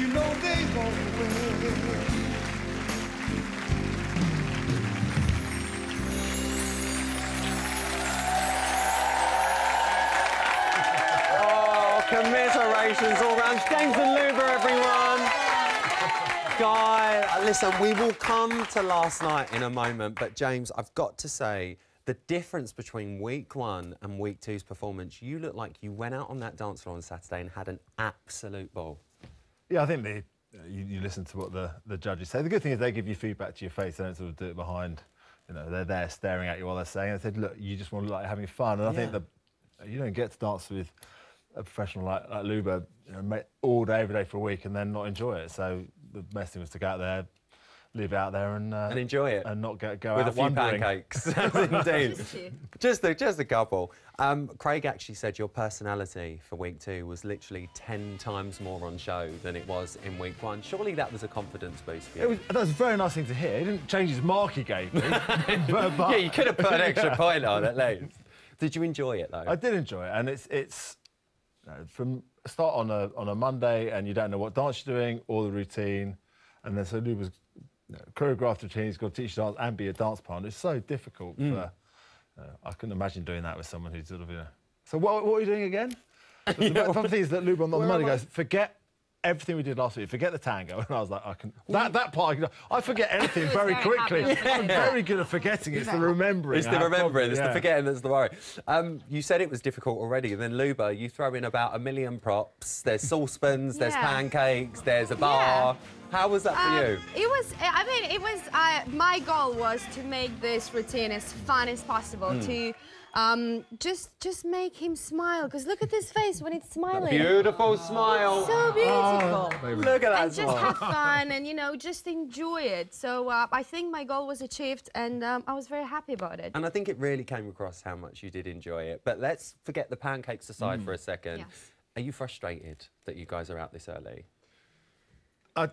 know they won't win. Commiserations all round. James and Luba, everyone. Guy, listen, we will come to last night in a moment, but James, I've got to say, the difference between week 1 and week 2's performance, you look like you went out on that dance floor on Saturday and had an absolute ball. Yeah, I think you listen to what the judges say. The good thing is they give you feedback to your face. They don't sort of do it behind, you know, they're there staring at you while they're saying. And they said, look, you just want to look like having fun. And I think that you don't get to dance with a professional like Luba, you know, all day, every day for a week and then not enjoy it. So the best thing was to go out there, live out there and enjoy it. And not go with out a few wondering. pancakes. Indeed. Just a couple. Craig actually said your personality for week 2 was literally 10 times more on show than it was in week 1. Surely that was a confidence boost for you. That was a very nice thing to hear. He didn't change his mark he gave me. but yeah, you could have put an extra point on at least. Did you enjoy it though? I did enjoy it, and it's you know, from start on a Monday, and you don't know what dance you're doing or the routine, and then so Luba's choreographed routine. He's got to teach dance and be a dance partner. It's so difficult. For, I couldn't imagine doing that with someone who's sort of, you know. So what are you doing again? The fun thing is that Luba on the Monday goes, forget everything we did last week, forget the tango. And I was like, that part, I forget anything very quickly. I'm very good at forgetting. It's the remembering. It's the remembering, it's the forgetting that's the worry. You said it was difficult already, and then Luba, you throw in about 1 million props. There's saucepans, there's pancakes, there's a bar. How was that for you? It was, I mean, it was, my goal was to make this routine as fun as possible, to just make him smile, because look at his face when it's smiling. Beautiful smile. So beautiful. Look at that and smile. just have fun and, you know, just enjoy it. So I think my goal was achieved, and I was very happy about it. And I think it really came across how much you did enjoy it. But let's forget the pancakes aside for a second. Yes. Are you frustrated that you guys are out this early?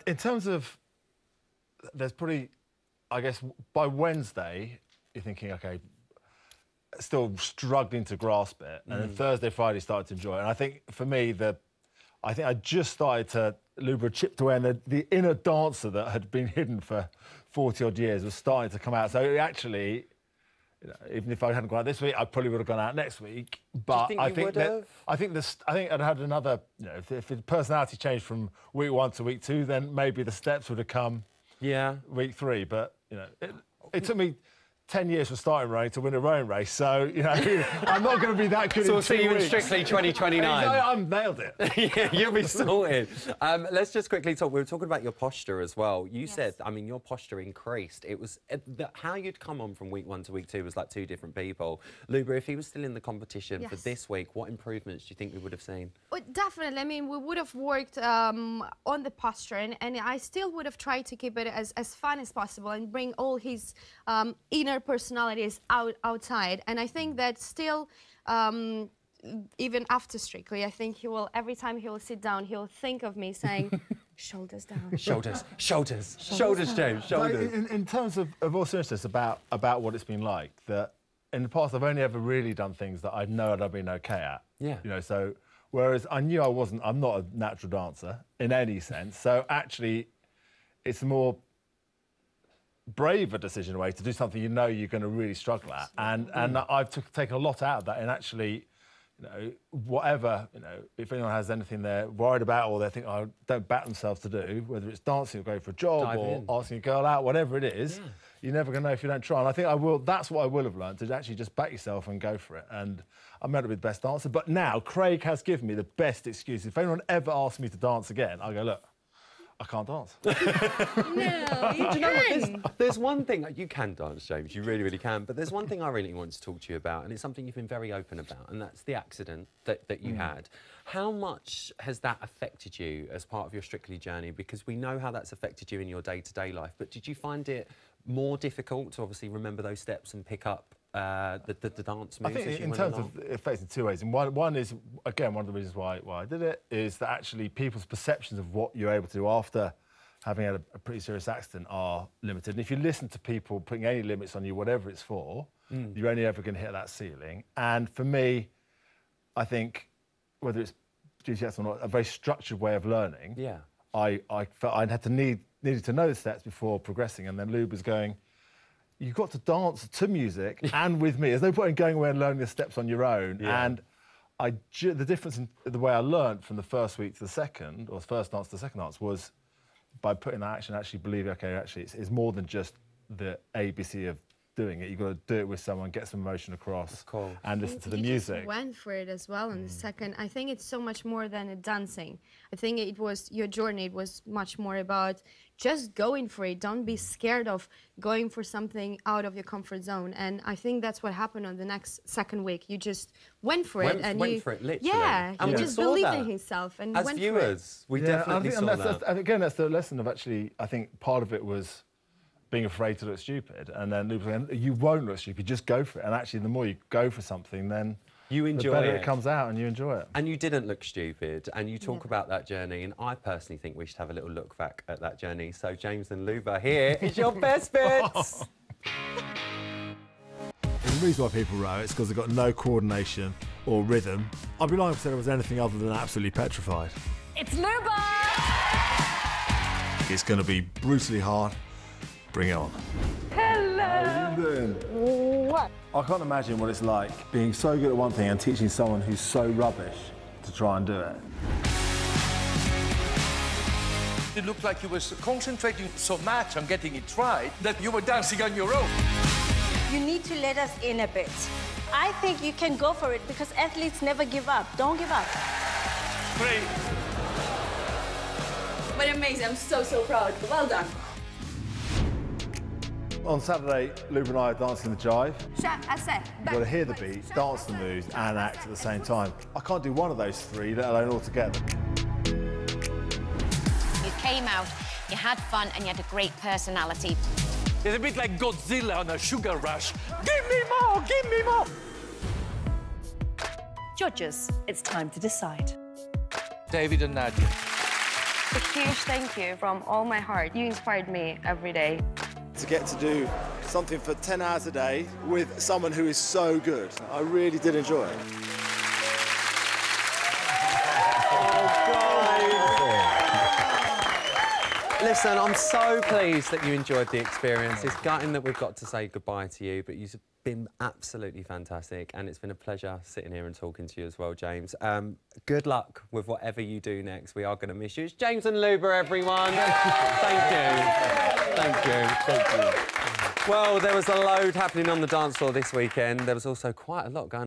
In terms of, there's probably, I guess, by Wednesday, you're thinking, OK, still struggling to grasp it. And then Thursday, Friday, started to enjoy it. And I think, for me, I think I just started to, Luba chipped away, and the inner dancer that had been hidden for 40-odd years was starting to come out. So it actually, you know, even if I hadn't gone out this week, I probably would have gone out next week. But I think I'd had another, you know, if the personality changed from week 1 to week 2, then maybe the steps would have come week 3. But, you know, it took me 10 years for starting rowing to win a rowing race, so, you know, I'm not going to be that good in 2 weeks. So we'll see you in Strictly 2029. I've nailed it. Yeah, you'll be sorted. Let's just quickly talk. We were talking about your posture as well. You said, I mean, your posture increased. It was how you'd come on from week 1 to week 2 was like 2 different people. Luba, if he was still in the competition for this week, what improvements do you think we would have seen? Well, definitely. I mean, we would have worked on the posture, and I still would have tried to keep it as fun as possible and bring all his inner personalities outside. And I think that still, even after Strictly, I think he will, every time he will sit down, he'll think of me saying, shoulders down. Shoulders, shoulders, shoulders, James, shoulders. In terms of all seriousness about what it's been like, that in the past I've only ever really done things that I know I've been okay at. Yeah. You know, so whereas I knew I'm not a natural dancer in any sense. So actually, it's a more braver decision in a way to do something you know you're going to really struggle at, and I've taken a lot out of that, and actually, you know, whatever, you know, if anyone has anything they're worried about or they think, oh, don't bat themselves to do, whether it's dancing or going for a job or asking a girl out, whatever it is, you're never going to know if you don't try. And I think that's what I will have learned, to actually just back yourself and go for it. And I'm meant to be the best dancer, but now Craig has given me the best excuse. If anyone ever asks me to dance again, I go, look, I can't dance. No, you can. There's one thing, you can dance, James, you really, really can, but there's one thing I really want to talk to you about, and it's something you've been very open about, and that's the accident that you had. How much has that affected you as part of your Strictly journey? Because we know how that's affected you in your day-to-day life, but did you find it more difficult to obviously remember those steps and pick up the dance moves? I think in terms of it affects in 2 ways. And one is, again, one of the reasons why I did it is that actually people's perceptions of what you're able to do after having had a pretty serious accident are limited. And if you listen to people putting any limits on you, whatever it's for, you're only ever going to hit that ceiling. And for me, I think, whether it's GCS or not, a very structured way of learning, I felt I needed to know the steps before progressing, and then Lube was going, you've got to dance to music and with me. There's no point in going away and learning the steps on your own. Yeah. And the difference in the way I learned from the first week to the second, or the first dance to the second dance, was by putting that action, actually believing, OK, actually, it's more than just the ABC of doing it. You've got to do it with someone, get some emotion across, and listen to the music. You went for it as well in the second. I think it's so much more than a dancing. I think it was your journey. It was much more about just going for it. Don't be scared of going for something out of your comfort zone. And I think that's what happened on the second week. You just went for it, and went for it, literally. Yeah, and he we just saw believed that. in himself and As went viewers, we definitely saw that. And again, that's the lesson of actually. I think part of it was being afraid to look stupid, and then Luke was saying, you won't look stupid, just go for it. And actually, the more you go for something, then you enjoy the better it. it comes out, and you enjoy it. And you didn't look stupid, and you talk about that journey, and I personally think we should have a little look back at that journey. So James and Luba, here is your best bits. The reason why people row it's because they've got no coordination or rhythm. I'd be lying if I said it was anything other than absolutely petrified. It's Luba! It's going to be brutally hard. Bring it on. Hello! How are you doing? What? I can't imagine what it's like being so good at one thing and teaching someone who's so rubbish to try and do it. It looked like you were concentrating so much on getting it right that you were dancing on your own. You need to let us in a bit. I think you can go for it because athletes never give up. Don't give up. Great. But amazing, I'm so proud. Well done. On Saturday, Luba and I are dancing the jive. You've got to hear the beat, dance the moves, and act at the same time. I can't do one of those three, let alone all together. You came out, you had fun, and you had a great personality. It's a bit like Godzilla on a sugar rush. Give me more, give me more. Judges, it's time to decide. David and Nadia. A huge thank you from all my heart. You inspired me every day. To get to do something for 10 hours a day with someone who is so good. I really did enjoy it. Listen, I'm so pleased that you enjoyed the experience. It's gutting that we've got to say goodbye to you, but you've been absolutely fantastic, and it's been a pleasure sitting here and talking to you as well, James. Good luck with whatever you do next. We are going to miss you. It's James and Luba, everyone. Thank you. Thank you. Thank you. Well, there was a load happening on the dance floor this weekend. There was also quite a lot going on.